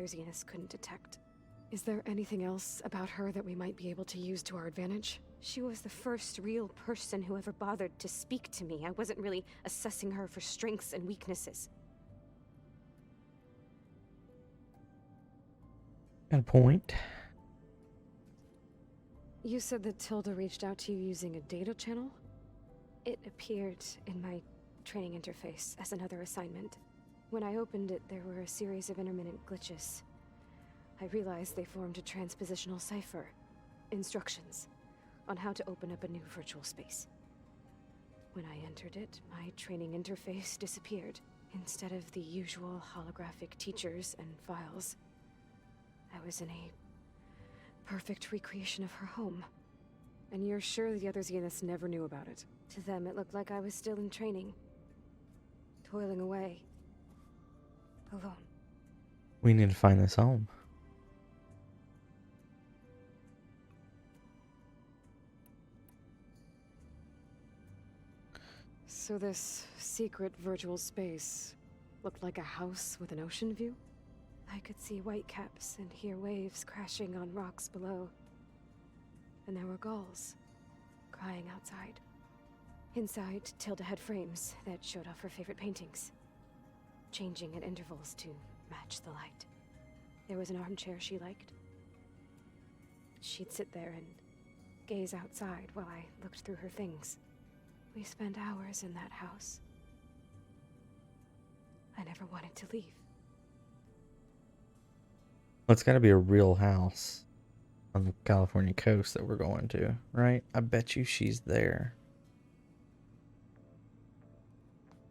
other Zeniths couldn't detect. Is there anything else about her that we might be able to use to our advantage? She was the first real person who ever bothered to speak to me. I wasn't really assessing her for strengths and weaknesses. Got a point. You said that Tilda reached out to you using a data channel? It appeared in my training interface as another assignment. When I opened it, there were a series of intermittent glitches. I realized they formed a transpositional cipher. Instructions on how to open up a new virtual space. When I entered it, my training interface disappeared. Instead of the usual holographic teachers and files, I was in a perfect recreation of her home. And you're sure the other Zeniths never knew about it? To them, it looked like I was still in training. Toiling away. Alone. We need to find this home. So this secret virtual space looked like a house with an ocean view? I could see whitecaps and hear waves crashing on rocks below. And there were gulls crying outside. Inside, Tilda had frames that showed off her favorite paintings, changing at intervals to match the light. There was an armchair she liked. She'd sit there and gaze outside while I looked through her things. We spent hours in that house. I never wanted to leave. Well, it's got to be a real house on the California coast that we're going to, right? I bet you she's there.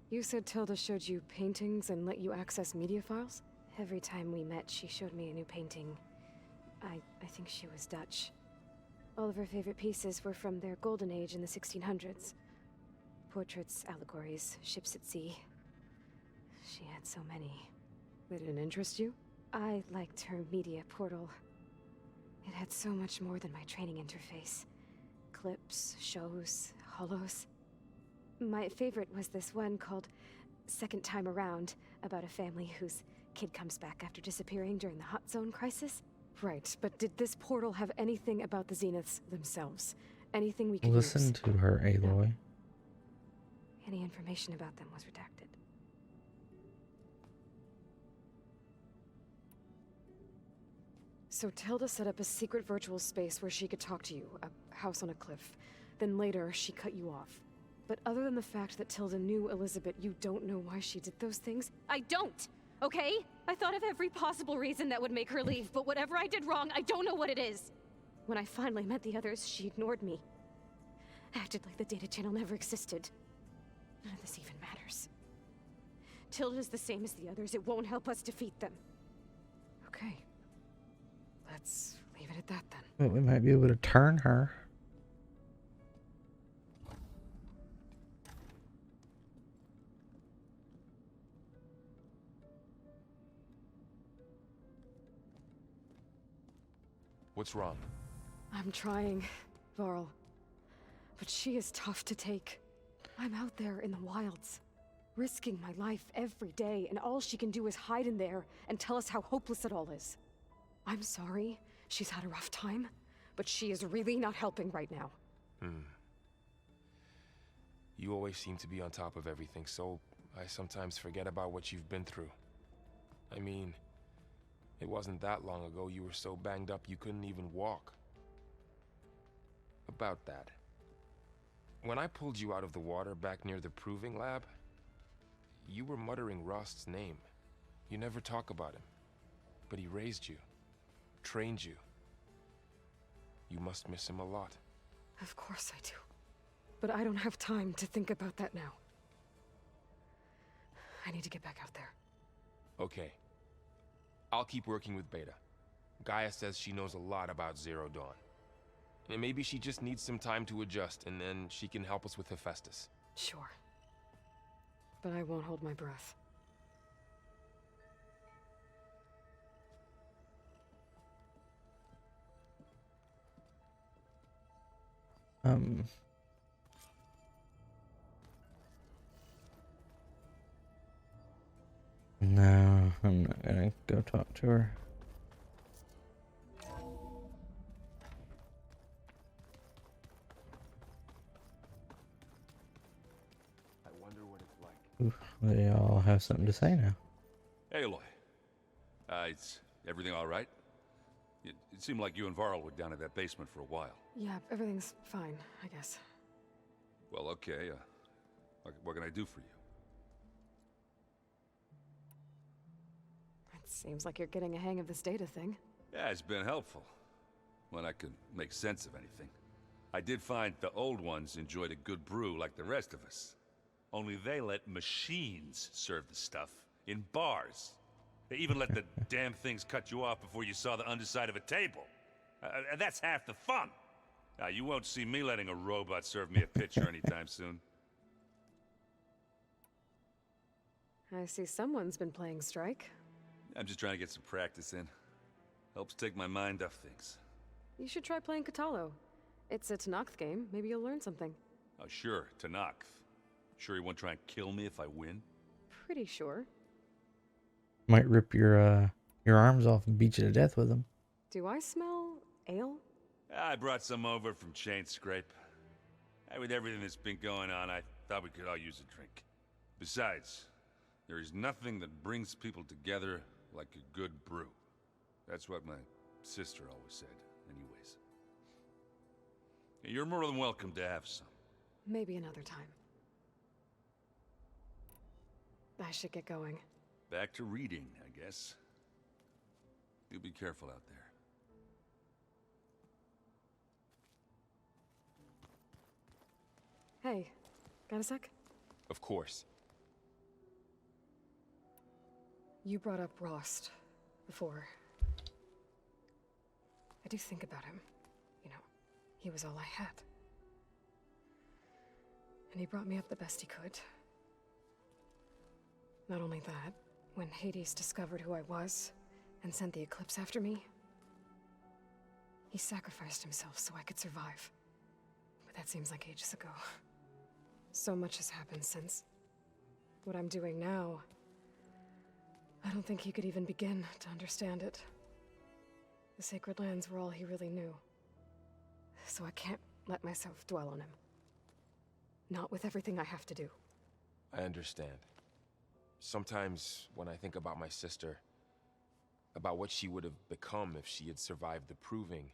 You said Tilda showed you paintings and let you access media files? Every time we met, she showed me a new painting. I think she was Dutch. All of her favorite pieces were from their golden age in the 1600s. Portraits, allegories, ships at sea. She had so many. They didn't interest you? I liked her media portal. It had so much more than my training interface. Clips, shows, holos. My favorite was this one called Second Time Around, about a family whose kid comes back after disappearing during the Hot Zone crisis. Right, but did this portal have anything about the Zeniths themselves? Anything we could use? Listen to her, Aloy. No. Any information about them was redacted. So Tilda set up a secret virtual space where she could talk to you, a house on a cliff. Then later, she cut you off. But other than the fact that Tilda knew Elizabeth, you don't know why she did those things? I don't! Okay? I thought of every possible reason that would make her leave, but whatever I did wrong, I don't know what it is. When I finally met the others, she ignored me. Acted like the data channel never existed. None of this even matters. Tilda's the same as the others. It won't help us defeat them. Okay. Let's leave it at that then. But we might be able to turn her. What's wrong? I'm trying, Varl. But she is tough to take. I'm out there in the wilds, risking my life every day, and all she can do is hide in there and tell us how hopeless it all is. I'm sorry, she's had a rough time, but she is really not helping right now. You always seem to be on top of everything, so I sometimes forget about what you've been through. I mean, it wasn't that long ago you were so banged up you couldn't even walk. About that. When I pulled you out of the water back near the proving lab, you were muttering Rost's name. You never talk about him. But he raised you, trained you. You must miss him a lot. Of course I do. But I don't have time to think about that now. I need to get back out there. Okay. I'll keep working with Beta. Gaia says she knows a lot about Zero Dawn. And maybe she just needs some time to adjust, and then she can help us with Hephaestus. Sure. But I won't hold my breath. No. I'm not gonna go talk to her. I wonder what it's like. Ooh, they all have something to say now. Aloy. Is everything all right? It seemed like you and Varl were down at that basement for a while. Yeah, everything's fine, I guess. Well, okay. What can I do for you? It seems like you're getting a hang of this data thing. Yeah, it's been helpful. When I could make sense of anything. I did find the old ones enjoyed a good brew like the rest of us. Only they let machines serve the stuff in bars. They even let the damn things cut you off before you saw the underside of a table. And that's half the fun. Now, you won't see me letting a robot serve me a pitcher anytime soon. I see someone's been playing Strike. I'm just trying to get some practice in. Helps take my mind off things. You should try playing Katalo. It's a Tanakh game. Maybe you'll learn something. Oh, sure, Tanakh. Sure he won't try and kill me if I win? Pretty sure. Might rip your arms off and beat you to death with them. Do I smell ale? I brought some over from Chain Scrape. With everything that's been going on, I thought we could all use a drink. Besides, there is nothing that brings people together like a good brew. That's what my sister always said, anyways. You're more than welcome to have some. Maybe another time. I should get going. Back to reading, I guess. You be careful out there. Hey, got a sec? Of course. You brought up Rost before. I do think about him. You know, he was all I had. And he brought me up the best he could. Not only that, when Hades discovered who I was and sent the Eclipse after me, he sacrificed himself so I could survive. But that seems like ages ago. So much has happened since. What I'm doing now, I don't think he could even begin to understand it. The Sacred Lands were all he really knew. So I can't let myself dwell on him. Not with everything I have to do. I understand. Sometimes when I think about my sister, about what she would have become if she had survived the Proving,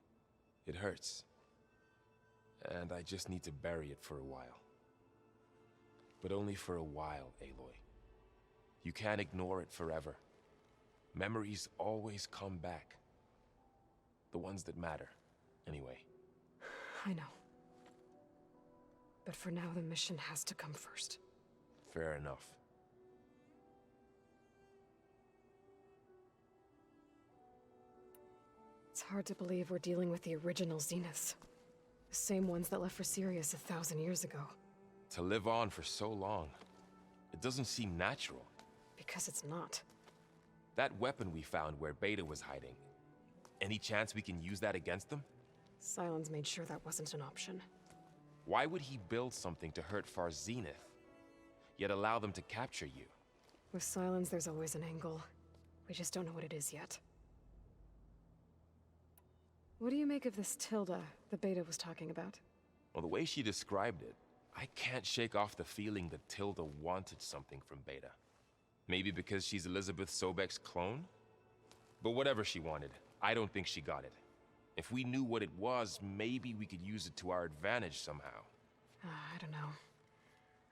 it hurts. And I just need to bury it for a while. But only for a while, Aloy. You can't ignore it forever. Memories always come back. The ones that matter, anyway. I know. But for now, the mission has to come first. Fair enough. It's hard to believe we're dealing with the original Zeniths. The same ones that left for Sirius 1,000 years ago. To live on for so long, it doesn't seem natural. Because it's not. That weapon we found where Beta was hiding, any chance we can use that against them? Sylens made sure that wasn't an option. Why would he build something to hurt Far's Zenith, yet allow them to capture you? With Sylens, there's always an angle. We just don't know what it is yet. What do you make of this Tilda the Beta was talking about? Well, the way she described it, I can't shake off the feeling that Tilda wanted something from Beta. Maybe because she's Elizabeth Sobek's clone? But whatever she wanted, I don't think she got it. If we knew what it was, maybe we could use it to our advantage somehow. I don't know.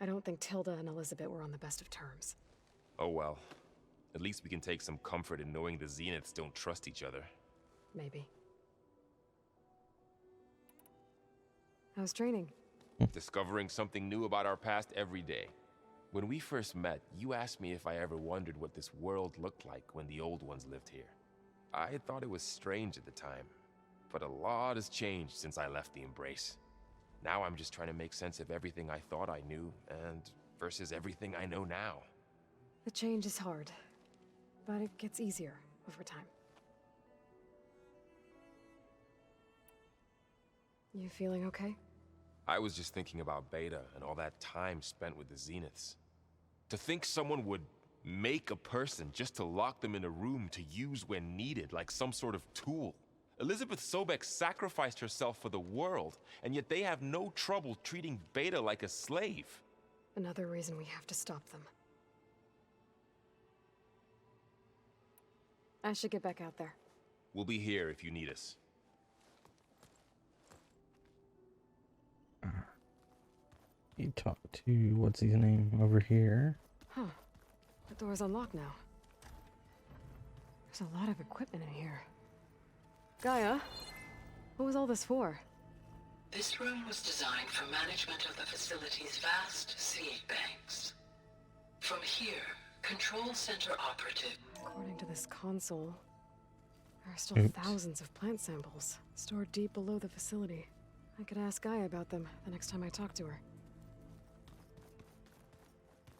I don't think Tilda and Elizabeth were on the best of terms. Oh well. At least we can take some comfort in knowing the Zeniths don't trust each other. Maybe. How's training? Discovering something new about our past every day. When we first met, you asked me if I ever wondered what this world looked like when the old ones lived here. I thought it was strange at the time, but a lot has changed since I left the Embrace. Now I'm just trying to make sense of everything I thought I knew, and versus everything I know now. The change is hard, but it gets easier over time. You feeling okay? I was just thinking about Beta and all that time spent with the Zeniths. To think someone would Make a person just to lock them in a room to use when needed, like some sort of tool. Elizabeth Sobek sacrificed herself for the world, and yet they have no trouble treating Beta like a slave. Another reason we have to stop them. I should get back out there. We'll be here if you need us. You talk to, what's his name over here? Huh. The door's unlocked now. There's a lot of equipment in here. Gaia, what was all this for? This room was designed for management of the facility's vast seed banks. From here, Control Center operative. According to this console, there are still Oops. thousands of plant samples stored deep below the facility. I could ask Gaia about them the next time I talk to her.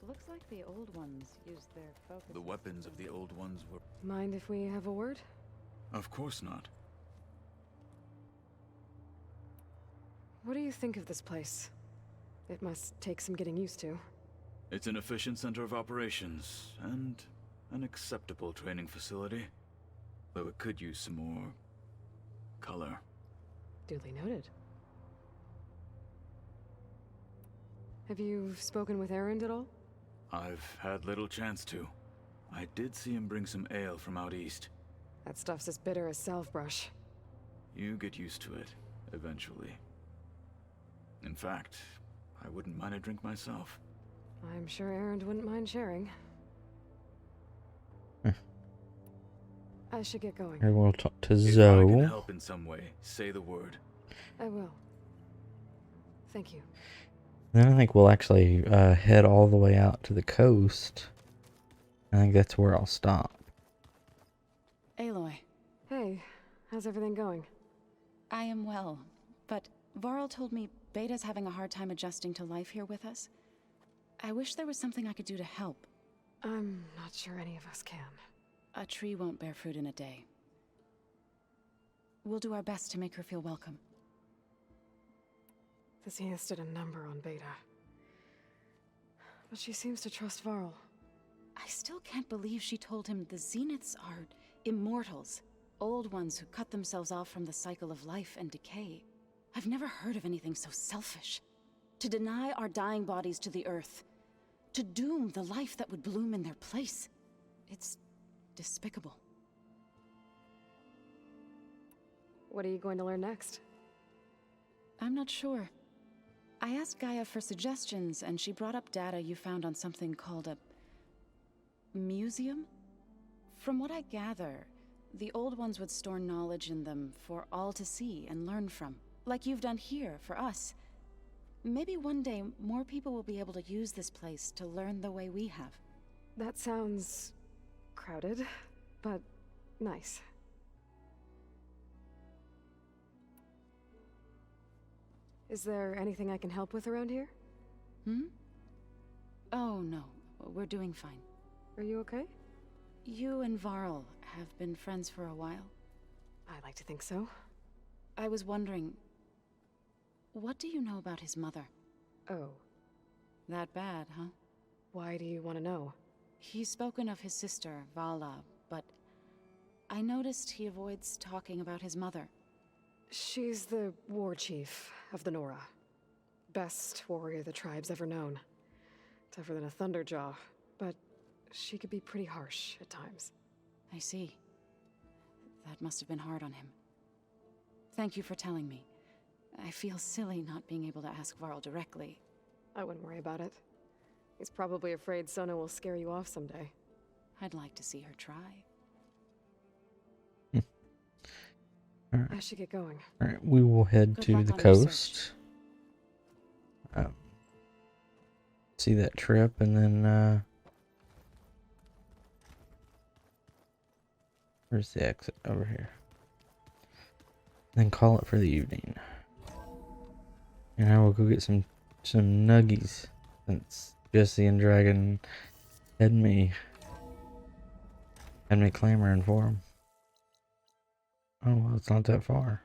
Looks like the old ones used their focus. The weapons of the old ones were... Mind if we have a word? Of course not. What do you think of this place? It must take some getting used to. It's an efficient center of operations, and an acceptable training facility. Though it could use some more... color. Duly noted. Have you spoken with Erend at all? I've had little chance to. I did see him bring some ale from out east. That stuff's as bitter as salve-brush. You get used to it, eventually. In fact, I wouldn't mind a drink myself. I'm sure Erend wouldn't mind sharing. I should get going. Here we'll talk to If I can Zoe. help in some way, say the word. I will. Thank you. Then I think we'll actually head all the way out to the coast. I think that's where I'll stop. Aloy, Hey, how's everything going? I am well, but Varl told me Beta's having a hard time adjusting to life here with us. I wish there was something I could do to help. I'm not sure any of us can. A tree won't bear fruit in a day. We'll do our best to make her feel welcome. The Zeniths did a number on Beta. But she seems to trust Varl. I still can't believe she told him the Zeniths are immortals. Old ones who cut themselves off from the cycle of life and decay. I've never heard of anything so selfish. To deny our dying bodies to the earth. To doom the life that would bloom in their place. It's despicable. What are you going to learn next? I'm not sure. I asked Gaia for suggestions, and she brought up data you found on something called a... museum? From what I gather, the old ones would store knowledge in them for all to see and learn from. Like you've done here, for us. Maybe one day, more people will be able to use this place to learn the way we have. That sounds... crowded, but nice. Is there anything I can help with around here? Hmm? Oh, no. We're doing fine. Are you okay? You and Varl have been friends for a while. I like to think so. I was wondering... what do you know about his mother? Oh, That bad, huh? why do you want to know? He's spoken of his sister, Vala, but... I noticed he avoids talking about his mother. She's the war chief of the Nora. Best warrior the tribe's ever known. Tougher than a Thunderjaw, but she could be pretty harsh at times. I see. That must have been hard on him. Thank you for telling me. I feel silly not being able to ask Varl directly. I wouldn't worry about it. He's probably afraid Sona will scare you off someday. I'd like to see her try. I should get going. Alright, we will head Good to luck the on your search. coast. See that trip, and then where's the exit? Over here. Then call it for the evening. And I will go get some nuggies, since Jesse and Dragon had me clamoring for them. Oh well, it's not that far.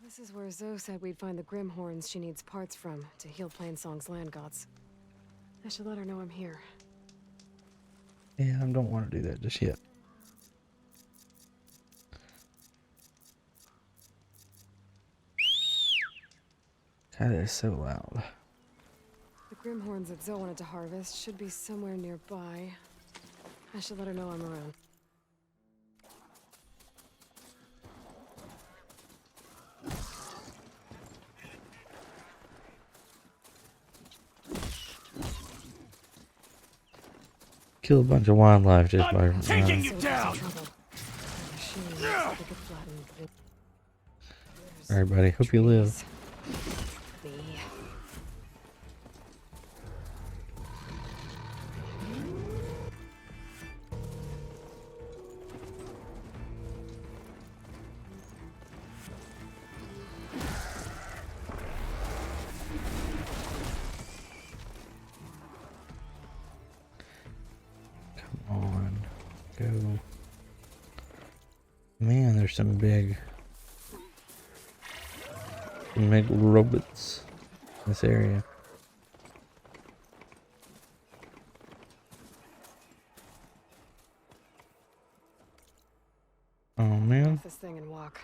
This is where Zoe said we'd find the Grimhorns she needs parts from to heal Plainsong's land gods. I should let her know I'm here. Yeah, I don't want to do that just yet. God, it is so loud. The Grimhorns that Zoe wanted to harvest should be somewhere nearby. I should let her know I'm around. Kill a bunch of wildlife just by Taking you down! Alright, buddy. Hope you live. Come on. Go. Man, there's some big robots in this area. Oh man. This thing and walk.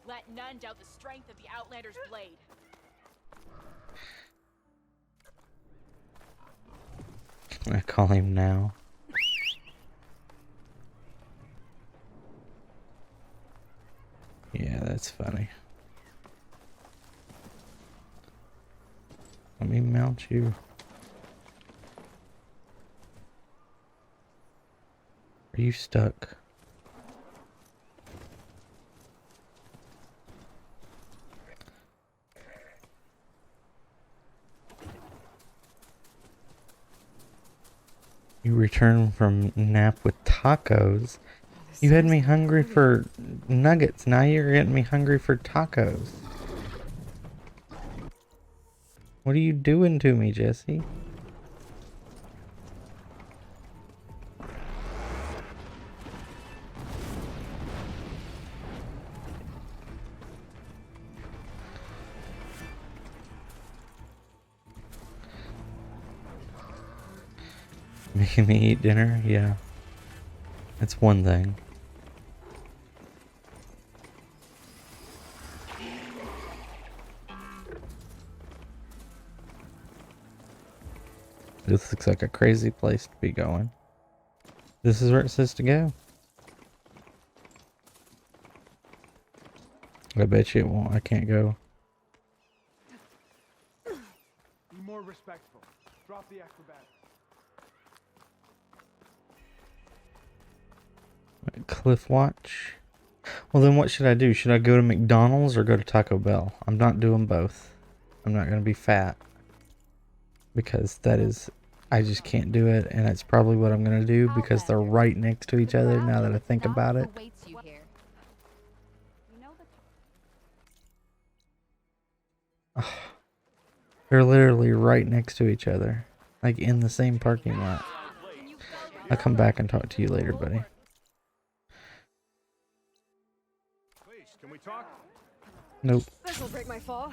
Let none doubt the strength of the Outlander's blade. I call him now. Yeah, that's funny. Let me mount you. Are you stuck? You returned from nap with tacos. You had me hungry for nuggets. Now you're getting me hungry for tacos. What are you doing to me, Jesse? Making me eat dinner? Yeah. That's one thing. This looks like a crazy place to be going. This is where it says to go. I bet you it won't. I can't go. Be more respectful. Drop the acrobatic. Cliff watch. Well, then what should I do? Should I go to McDonald's or go to Taco Bell? I'm not doing both. I'm not going to be fat. Because that is... I just can't do it. And it's probably what I'm going to do because they're right next to each other now that I think about it. They're literally right next to each other. Like in the same parking lot. I'll come back and talk to you later, buddy. Can we talk? Nope. This'll break my fall.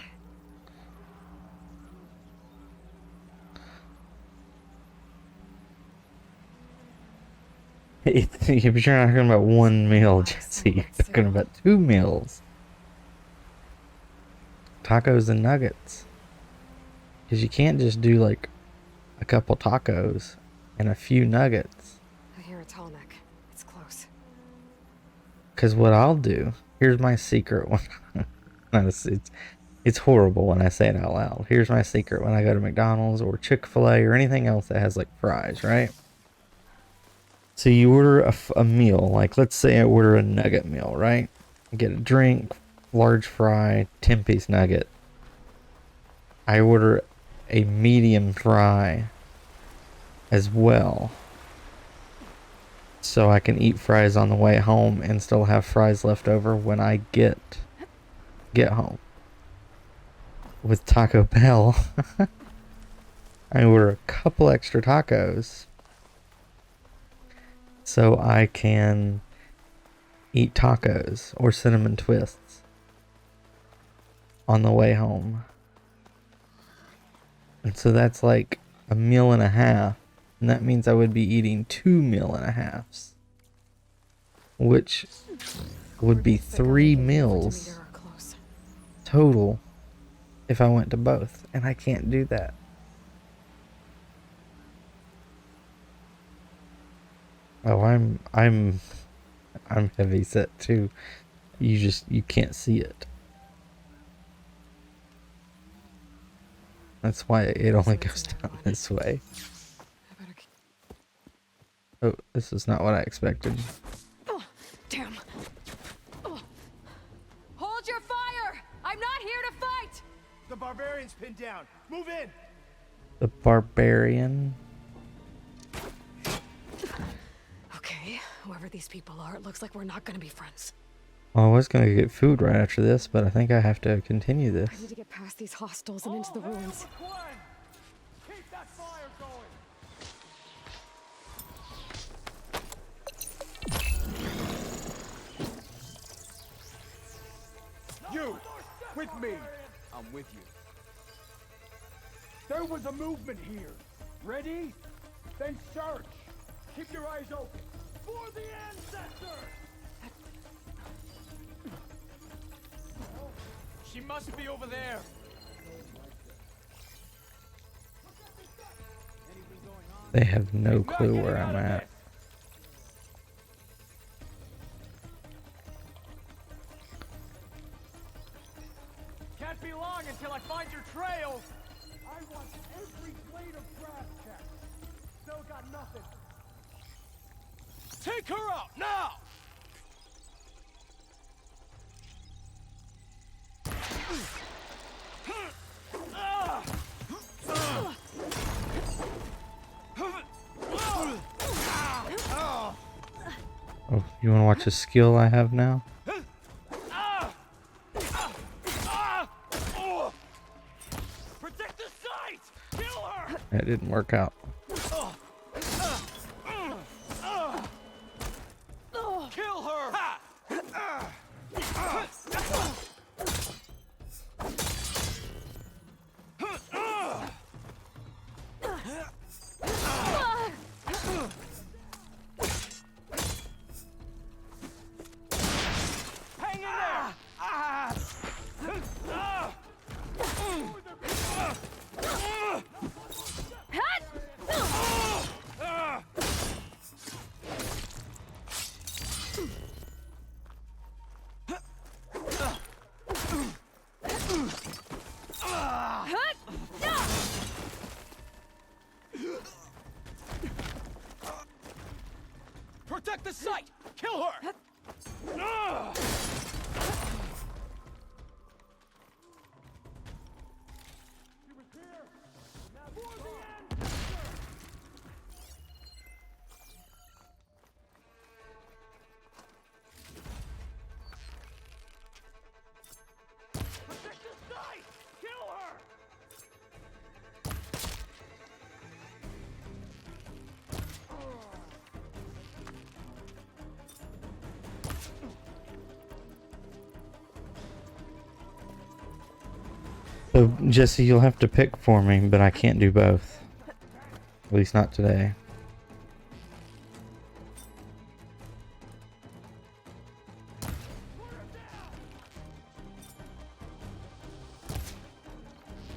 If you're not talking about one meal, Jesse, you're talking about 2 meals. Tacos and nuggets. Because you can't just do like a couple tacos and a few nuggets. I hear a tall neck. It's close. Because what I'll do, here's my secret one. It's horrible when I say it out loud. Here's my secret when I go to McDonald's or Chick-fil-A or anything else that has like fries, right? So you order a meal, like let's say I order a nugget meal, right? Get a drink, large fry, 10-piece nugget. I order a medium fry as well. So I can eat fries on the way home and still have fries left over when I get home. With Taco Bell, I order a couple extra tacos so I can eat tacos or cinnamon twists on the way home. And so that's like a meal and a half. And that means I would be eating 2 meal and a halves. Which would be 3 meals total if I went to both. And I can't do that. Oh, I'm heavy set too. You can't see it. That's why it only goes down this way. Oh, this is not what I expected. Oh, damn. Oh. Hold your fire! I'm not here to fight! The barbarian's pinned down. Move in! The barbarian? Okay, whoever these people are, it looks like we're not gonna be friends. Well, I was gonna get food right after this, but I think I have to continue this. I need to get past these hostels and into the ruins. Keep that fire going! You! With me! I'm with you. There was a movement here. Ready? Then search! Keep your eyes open. For the ancestors! She must be over there. They have no clue where I'm at. Can't be long until I find your trail. I want every blade of grass checked. Still got nothing. Take her out now. Oh, you want to watch a skill I have now? Protect the site. Kill her. That didn't work out. Kill her. Hang in there. Protect the site! Kill her! She was here! Now for the ancestor! Protect the site! Kill her! So, Jesse, you'll have to pick for me, but I can't do both. At least not today.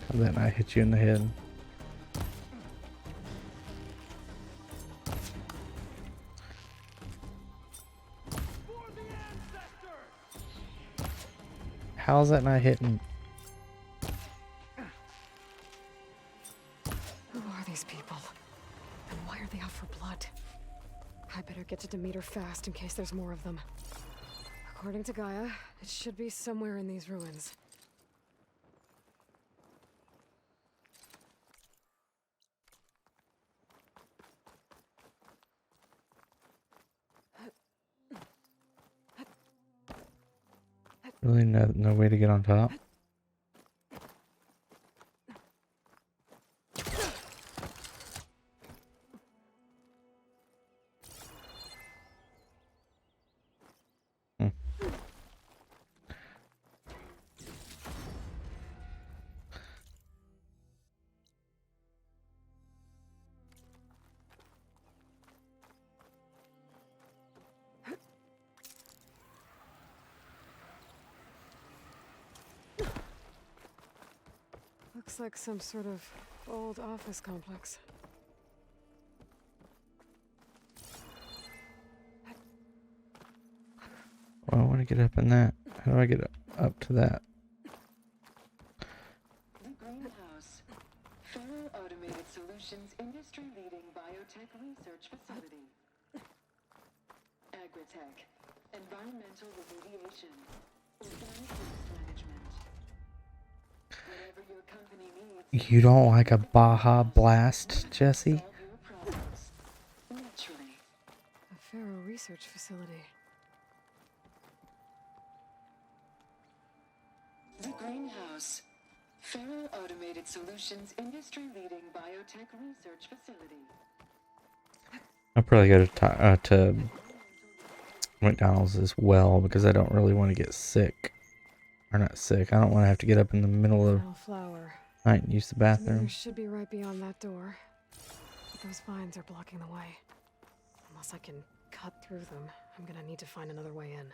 How did that not hit you in the head? How's that not hitting? Who are these people? And why are they out for blood? I better get to Demeter fast in case there's more of them. According to Gaia, it should be somewhere in these ruins. Really no way to get on top? Looks like some sort of old office complex. Well, I want to get up in that. How do I get up to that? The Greenhouse. Federal Automated Solutions industry-leading biotech research facility. Agritech. Environmental remediation. Organic waste management. Whatever your company needs. You don't like a Baja Blast, Jesse? Solve your problems. Naturally. A Faro research facility. The Greenhouse. Federal Automated Solutions industry-leading biotech research facility. I'll probably go to McDonald's as well because I don't really want to get sick. Or not sick. I don't want to have to get up in the middle of Flower. night and use the bathroom. They should be right beyond that door. But those vines are blocking the way. Unless I can cut through them, I'm gonna need to find another way in.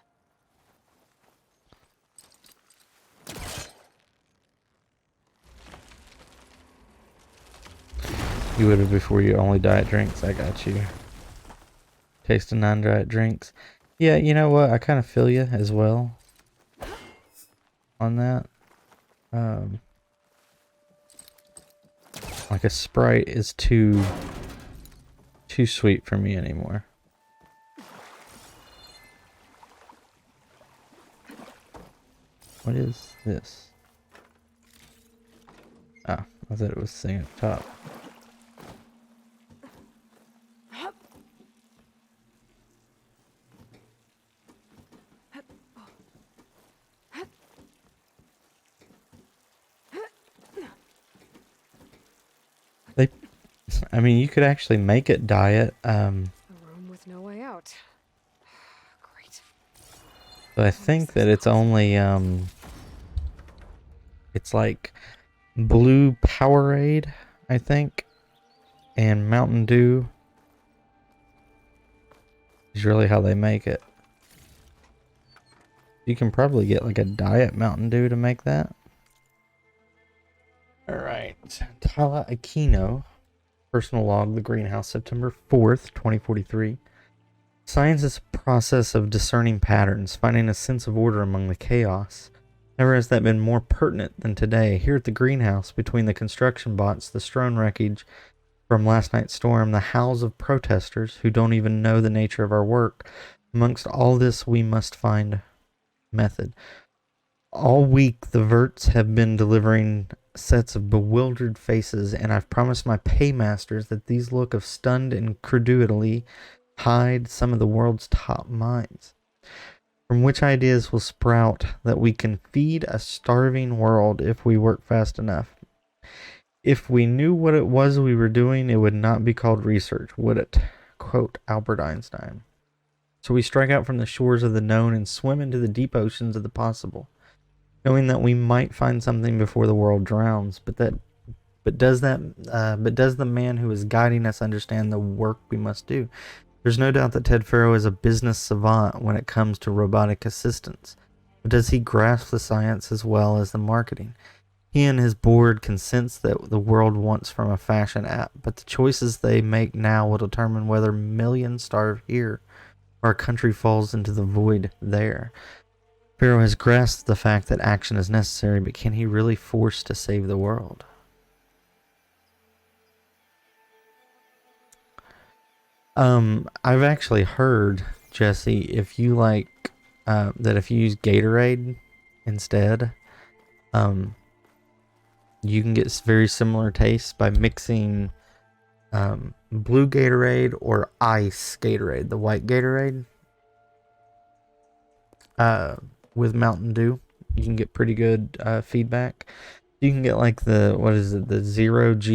You would have before you only diet drinks. I got you. Taste of non-diet drinks. Yeah, you know what? I kind of feel you as well on that. Like a Sprite is too sweet for me anymore. What is this? Ah, I thought it was saying up top. I mean, you could actually make it diet. A room with no way out. Great. But I think that it's only it's like blue Powerade, I think, and Mountain Dew is really how they make it. You can probably get like a diet Mountain Dew to make that. All right, Tala Aquino. Personal log, The Greenhouse, September 4th, 2043. Science is a process of discerning patterns, finding a sense of order among the chaos. Never has that been more pertinent than today. Here at the Greenhouse, between the construction bots, the strewn wreckage from last night's storm, the howls of protesters who don't even know the nature of our work, amongst all this we must find method. All week the Verts have been delivering sets of bewildered faces, and I've promised my paymasters that these look of stunned incredulity hide some of the world's top minds, from which ideas will sprout that we can feed a starving world if we work fast enough. If we knew what it was we were doing, it would not be called research, would it? Quote Albert Einstein. So we strike out from the shores of the known and swim into the deep oceans of the possible, knowing that we might find something before the world drowns. But does the man who is guiding us understand the work we must do? There's no doubt that Ted Faro is a business savant when it comes to robotic assistance. But does he grasp the science as well as the marketing? He and his board can sense that the world wants from a fashion app, but the choices they make now will determine whether millions starve here or a country falls into the void there. Faro has grasped the fact that action is necessary, but can he really force to save the world? I've actually heard, Jesse, if you like, that if you use Gatorade instead, you can get very similar tastes by mixing blue Gatorade or ice Gatorade, the white Gatorade, with Mountain Dew. You can get pretty good feedback. You can get like the, what is it, the 0G